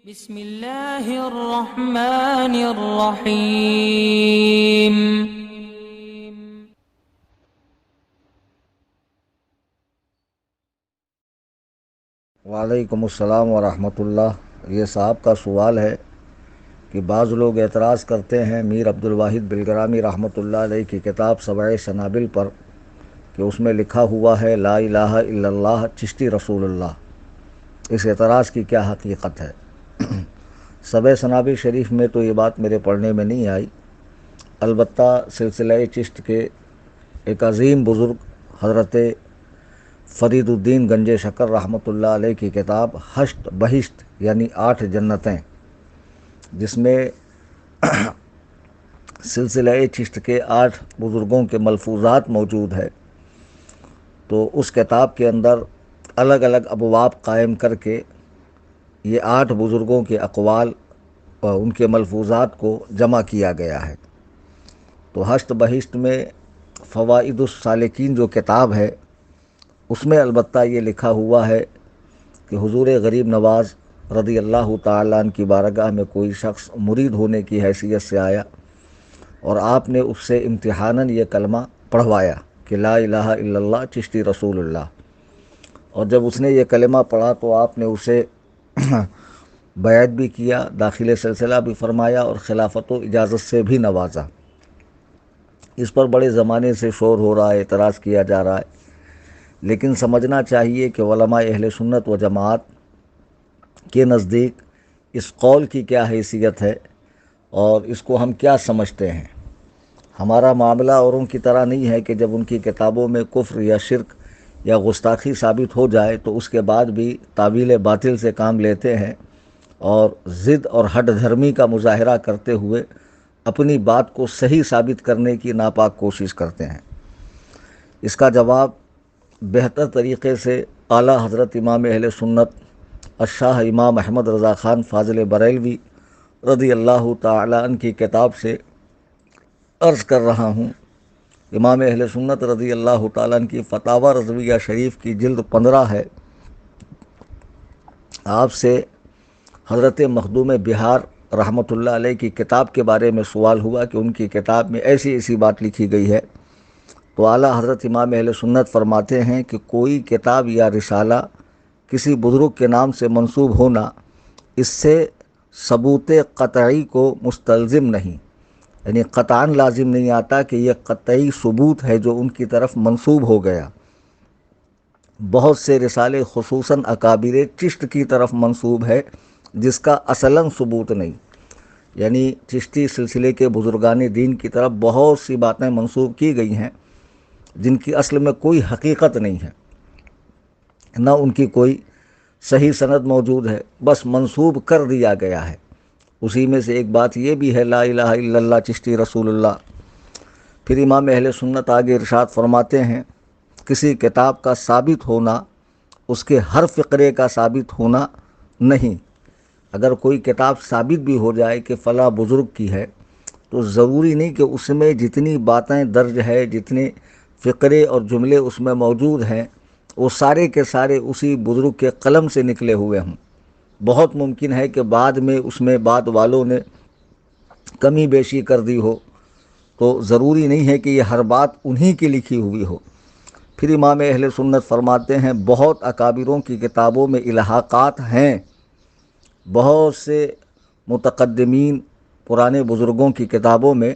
بسم اللہ الرحمن الرحیم۔ وعلیکم السلام ورحمۃ اللہ۔ یہ صاحب کا سوال ہے کہ بعض لوگ اعتراض کرتے ہیں میر عبدالواحد بلگرامی رحمۃ اللہ علیہ کی کتاب سبع سنابل پر کہ اس میں لکھا ہوا ہے لا الہ الا اللہ چشتی رسول اللہ۔ اس اعتراض کی کیا حقیقت ہے؟ سبع سنابل شریف میں تو یہ بات میرے پڑھنے میں نہیں آئی، البتہ سلسلہ چشت کے ایک عظیم بزرگ حضرت فرید الدین گنج شکر رحمۃ اللہ علیہ کی کتاب ہشت بہشت یعنی 8 جنتیں، جس میں سلسلہ چشت کے 8 بزرگوں کے ملفوظات موجود ہے، تو اس کتاب کے اندر الگ الگ ابواب قائم کر کے یہ 8 بزرگوں کے اقوال اور ان کے ملفوظات کو جمع کیا گیا ہے۔ تو ہشت بہشت میں فوائد السالکین جو کتاب ہے اس میں البتہ یہ لکھا ہوا ہے کہ حضور غریب نواز رضی اللہ تعالیٰ عنہ کی بارگاہ میں کوئی شخص مرید ہونے کی حیثیت سے آیا اور آپ نے اس سے امتحاناً یہ کلمہ پڑھوایا کہ لا الہ الا اللہ چشتی رسول اللہ، اور جب اس نے یہ کلمہ پڑھا تو آپ نے اسے بیعت بھی کیا، داخل سلسلہ بھی فرمایا اور خلافت و اجازت سے بھی نوازا۔ اس پر بڑے زمانے سے شور ہو رہا ہے، اعتراض کیا جا رہا ہے، لیکن سمجھنا چاہیے کہ علماء اہل سنت و جماعت کے نزدیک اس قول کی کیا حیثیت ہے اور اس کو ہم کیا سمجھتے ہیں۔ ہمارا معاملہ اوروں کی طرح نہیں ہے کہ جب ان کی کتابوں میں کفر یا شرک یا گستاخی ثابت ہو جائے تو اس کے بعد بھی تعویل باطل سے کام لیتے ہیں اور ضد اور ہٹ دھرمی کا مظاہرہ کرتے ہوئے اپنی بات کو صحیح ثابت کرنے کی ناپاک کوشش کرتے ہیں۔ اس کا جواب بہتر طریقے سے اعلیٰ حضرت امام اہل سنت الشاہ امام احمد رضا خان فاضل بریلوی رضی اللہ تعالی عنہ کی کتاب سے عرض کر رہا ہوں۔ امام اہل سنت رضی اللہ تعالی عنہ کی فتاوی رضویہ شریف کی جلد 15 ہے۔ آپ سے حضرت مخدوم بہار رحمۃ اللہ علیہ کی کتاب کے بارے میں سوال ہوا کہ ان کی کتاب میں ایسی ایسی بات لکھی گئی ہے، تو اعلیٰ حضرت امام اہل سنت فرماتے ہیں کہ کوئی کتاب یا رسالہ کسی بزرگ کے نام سے منسوب ہونا اس سے ثبوت قطعی کو مستلزم نہیں، یعنی قطعاً لازم نہیں آتا کہ یہ قطعی ثبوت ہے جو ان کی طرف منسوب ہو گیا۔ بہت سے رسالے خصوصاً اکابر چشت کی طرف منسوب ہے جس کا اصلاً ثبوت نہیں، یعنی چشتی سلسلے کے بزرگان دین کی طرف بہت سی باتیں منسوب کی گئی ہیں جن کی اصل میں کوئی حقیقت نہیں ہے، نہ ان کی کوئی صحیح سند موجود ہے، بس منسوب کر دیا گیا ہے۔ اسی میں سے ایک بات یہ بھی ہے لا الہ الا اللہ چشتی رسول اللہ۔ پھر امام اہل سنت آگے ارشاد فرماتے ہیں کسی کتاب کا ثابت ہونا اس کے ہر فقرے کا ثابت ہونا نہیں۔ اگر کوئی کتاب ثابت بھی ہو جائے کہ فلاں بزرگ کی ہے تو ضروری نہیں کہ اس میں جتنی باتیں درج ہے، جتنے فقرے اور جملے اس میں موجود ہیں وہ سارے کے سارے اسی بزرگ کے قلم سے نکلے ہوئے ہوں۔ بہت ممکن ہے کہ بعد میں اس میں بعد والوں نے کمی بیشی کر دی ہو، تو ضروری نہیں ہے کہ یہ ہر بات انہی کی لکھی ہوئی ہو۔ پھر امام اہل سنت فرماتے ہیں بہت اکابروں کی کتابوں میں الحاقات ہیں، بہت سے متقدمین پرانے بزرگوں کی کتابوں میں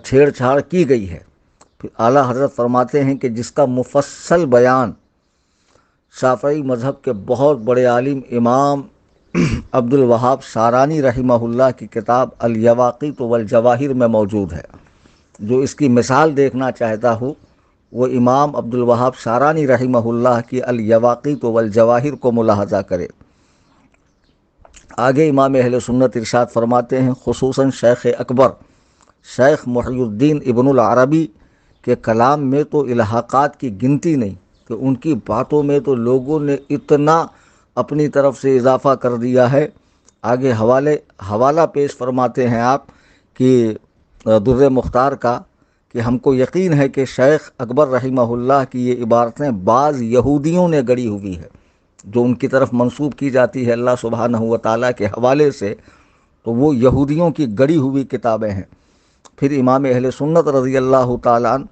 چھیڑ چھاڑ کی گئی ہے۔ پھر اعلیٰ حضرت فرماتے ہیں کہ جس کا مفصل بیان شافعی مذہب کے بہت بڑے عالم امام عبد الوہاب شارانی رحمہ اللہ کی کتاب الیواقیت والجواہر میں موجود ہے۔ جو اس کی مثال دیکھنا چاہتا ہو وہ امام عبد الوہاب شارانی رحمہ اللہ کی الیواقیت والجواہر کو ملاحظہ کرے۔ آگے امام اہل سنت ارشاد فرماتے ہیں خصوصاً شیخ اکبر شیخ محی الدین ابن العربی کے کلام میں تو الحاقات کی گنتی نہیں، کہ ان کی باتوں میں تو لوگوں نے اتنا اپنی طرف سے اضافہ کر دیا ہے۔ آگے حوالہ پیش فرماتے ہیں آپ کہ در مختار کا کہ ہم کو یقین ہے کہ شیخ اکبر رحمہ اللہ کی یہ عبارتیں بعض یہودیوں نے گڑی ہوئی ہے، جو ان کی طرف منسوب کی جاتی ہے اللہ سبحانہ و تعالیٰ کے حوالے سے، تو وہ یہودیوں کی گڑی ہوئی کتابیں ہیں۔ پھر امام اہل سنت رضی اللہ تعالیٰ عنہ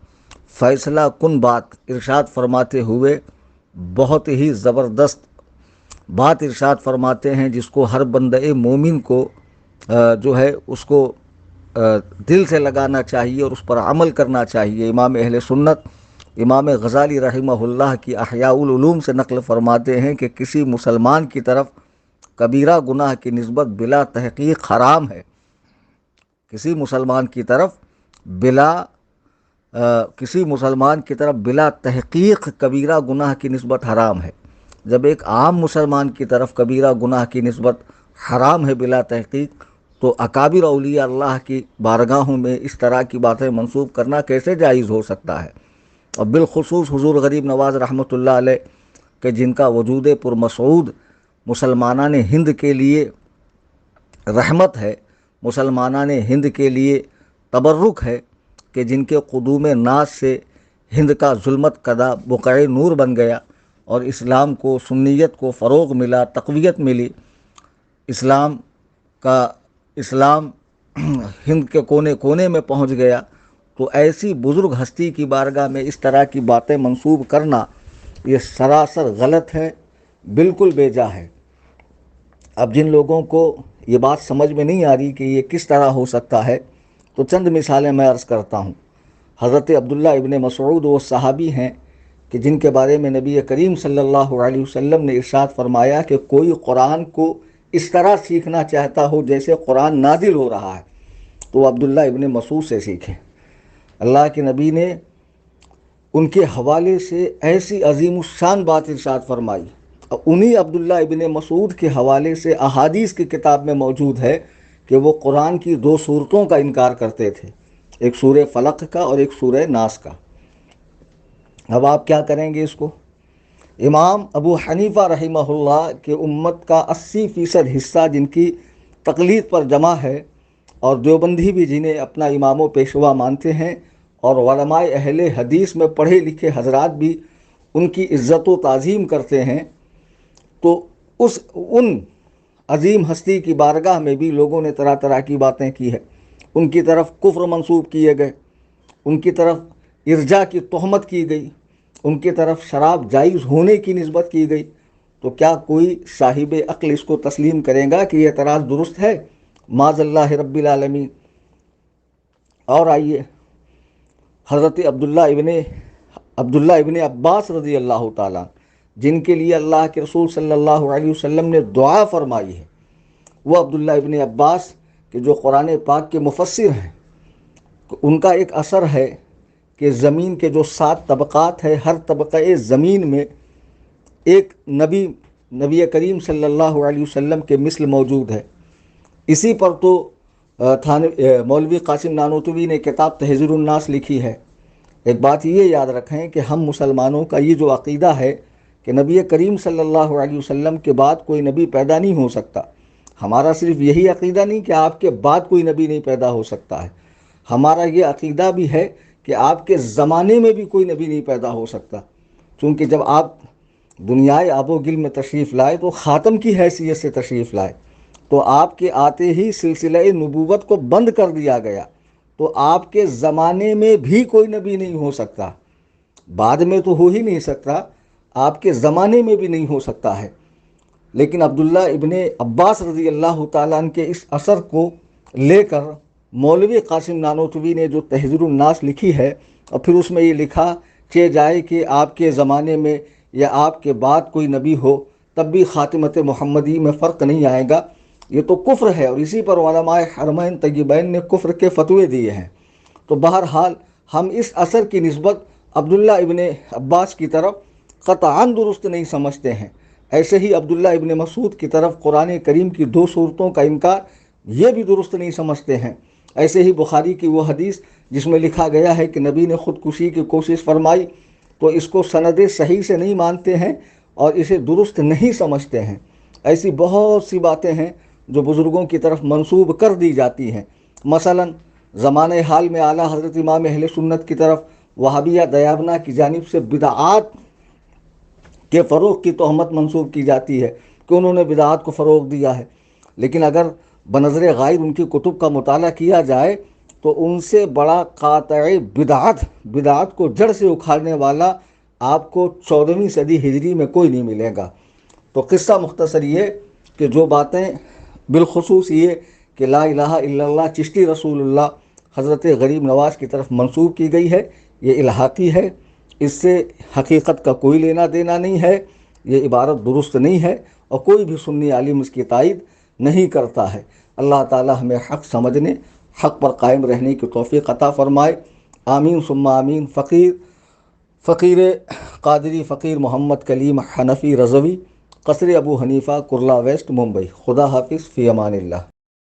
فیصلہ کن بات ارشاد فرماتے ہوئے بہت ہی زبردست بات ارشاد فرماتے ہیں، جس کو ہر بندہ مومن کو جو ہے اس کو دل سے لگانا چاہیے اور اس پر عمل کرنا چاہیے۔ امام اہل سنت امام غزالی رحمہ اللہ کی احیاء العلوم سے نقل فرماتے ہیں کہ کسی مسلمان کی طرف کبیرہ گناہ کی نسبت بلا تحقیق حرام ہے۔ کسی مسلمان کی طرف بلا تحقیق کبیرہ گناہ کی نسبت حرام ہے۔ جب ایک عام مسلمان کی طرف کبیرہ گناہ کی نسبت حرام ہے بلا تحقیق، تو اکابر اولیاء اللہ کی بارگاہوں میں اس طرح کی باتیں منسوب کرنا کیسے جائز ہو سکتا ہے؟ اور بالخصوص حضور غریب نواز رحمۃ اللہ علیہ کہ جن کا وجود پرمسعود مسلمانان ہند کے لیے رحمت ہے، مسلمانان ہند کے لیے تبرک ہے، کہ جن کے قدوم ناز سے ہند کا ظلمت کدہ بقع نور بن گیا اور اسلام کو، سنیت کو فروغ ملا، تقویت ملی، اسلام ہند کے کونے کونے میں پہنچ گیا۔ تو ایسی بزرگ ہستی کی بارگاہ میں اس طرح کی باتیں منسوب کرنا یہ سراسر غلط ہے، بالکل بے جا ہے۔ اب جن لوگوں کو یہ بات سمجھ میں نہیں آ رہی کہ یہ کس طرح ہو سکتا ہے، تو چند مثالیں میں عرض کرتا ہوں۔ حضرت عبداللہ ابن مسعود وہ صحابی ہیں کہ جن کے بارے میں نبی کریم صلی اللہ علیہ وسلم نے ارشاد فرمایا کہ کوئی قرآن کو اس طرح سیکھنا چاہتا ہو جیسے قرآن نازل ہو رہا ہے، تو وہ عبداللہ ابن مسعود سے سیکھیں۔ اللہ کے نبی نے ان کے حوالے سے ایسی عظیم الشان بات ارشاد فرمائی، اور انہی عبداللہ ابن مسعود کے حوالے سے احادیث کی کتاب میں موجود ہے کہ وہ قرآن کی 2 صورتوں کا انکار کرتے تھے، ایک سورہ فلق کا اور ایک سورہ ناس کا۔ اب آپ کیا کریں گے اس کو؟ امام ابو حنیفہ رحمہ اللہ کے امت کا 80% حصہ جن کی تقلید پر جمع ہے، اور دیوبندی بھی جنہیں اپنا امام و پیشوا مانتے ہیں، اور علماء اہل حدیث میں پڑھے لکھے حضرات بھی ان کی عزت و تعظیم کرتے ہیں، تو ان عظیم ہستی کی بارگاہ میں بھی لوگوں نے طرح طرح کی باتیں کی ہے۔ ان کی طرف کفر منسوب کیے گئے، ان کی طرف ارجاء کی تہمت کی گئی، ان کی طرف شراب جائز ہونے کی نسبت کی گئی۔ تو کیا کوئی صاحب عقل اس کو تسلیم کرے گا کہ یہ اعتراض درست ہے؟ معاذ اللہ رب العالمین۔ اور آئیے حضرت عبداللہ ابن عباس رضی اللہ تعالیٰ جن کے لیے اللہ کے رسول صلی اللہ علیہ وسلم نے دعا فرمائی ہے، وہ عبداللہ ابن عباس کہ جو قرآن پاک کے مفسر ہیں، ان کا ایک اثر ہے کہ زمین کے جو 7 طبقات ہیں، ہر طبقہ زمین میں ایک نبی کریم صلی اللہ علیہ وسلم کے مثل موجود ہے۔ اسی پر تو مولوی قاسم نانوتوی نے کتاب تحذیر الناس لکھی ہے۔ ایک بات یہ یاد رکھیں کہ ہم مسلمانوں کا یہ جو عقیدہ ہے کہ نبی کریم صلی اللہ علیہ وسلم کے بعد کوئی نبی پیدا نہیں ہو سکتا، ہمارا صرف یہی عقیدہ نہیں کہ آپ کے بعد کوئی نبی نہیں پیدا ہو سکتا ہے، ہمارا یہ عقیدہ بھی ہے کہ آپ کے زمانے میں بھی کوئی نبی نہیں پیدا ہو سکتا، چونکہ جب آپ دنیائے آب و گل میں تشریف لائے تو خاتم کی حیثیت سے تشریف لائے، تو آپ کے آتے ہی سلسلہ نبوت کو بند کر دیا گیا، تو آپ کے زمانے میں بھی کوئی نبی نہیں ہو سکتا، بعد میں تو ہو ہی نہیں سکتا، آپ کے زمانے میں بھی نہیں ہو سکتا ہے۔ لیکن عبداللہ ابن عباس رضی اللہ تعالیٰ عنہ کے اس اثر کو لے کر مولوی قاسم نانوتوی نے جو تحذیر الناس لکھی ہے، اور پھر اس میں یہ لکھا کہ جائے کہ آپ کے زمانے میں یا آپ کے بعد کوئی نبی ہو تب بھی خاتمت محمدی میں فرق نہیں آئے گا، یہ تو کفر ہے، اور اسی پر علماء حرمین طیبین نے کفر کے فتوے دیے ہیں۔ تو بہرحال ہم اس اثر کی نسبت عبداللہ ابن عباس کی طرف قطعاً درست نہیں سمجھتے ہیں، ایسے ہی عبداللہ ابن مسعود کی طرف قرآن کریم کی 2 صورتوں کا انکار یہ بھی درست نہیں سمجھتے ہیں۔ ایسے ہی بخاری کی وہ حدیث جس میں لکھا گیا ہے کہ نبی نے خودکشی کی کوشش فرمائی، تو اس کو سند صحیح سے نہیں مانتے ہیں اور اسے درست نہیں سمجھتے ہیں۔ ایسی بہت سی باتیں ہیں جو بزرگوں کی طرف منسوب کر دی جاتی ہیں۔ مثلا زمانہ حال میں اعلیٰ حضرت امام اہل سنت کی طرف وہابیہ دیابنہ کی جانب سے بدعات کہ فروغ کی تہمت منسوب کی جاتی ہے کہ انہوں نے بدعات کو فروغ دیا ہے، لیکن اگر بنظر غائب ان کی کتب کا مطالعہ کیا جائے تو ان سے بڑا قاطع بدعات کو جڑ سے اکھاڑنے والا آپ کو 14ویں صدی ہجری میں کوئی نہیں ملے گا۔ تو قصہ مختصر یہ کہ جو باتیں بالخصوص یہ کہ لا الہ الا اللہ چشتی رسول اللہ حضرت غریب نواز کی طرف منسوب کی گئی ہے، یہ الحاقی ہے، اس سے حقیقت کا کوئی لینا دینا نہیں ہے، یہ عبارت درست نہیں ہے اور کوئی بھی سنی عالم اس کی تائید نہیں کرتا ہے۔ اللہ تعالی ہمیں حق سمجھنے، حق پر قائم رہنے کی توفیق عطا فرمائے، آمین ثم آمین۔ فقیر قادری فقیر محمد کلیم حنفی رضوی، قصر ابو حنیفہ، کرلا ویسٹ، ممبئی۔ خدا حافظ، فی امان اللہ۔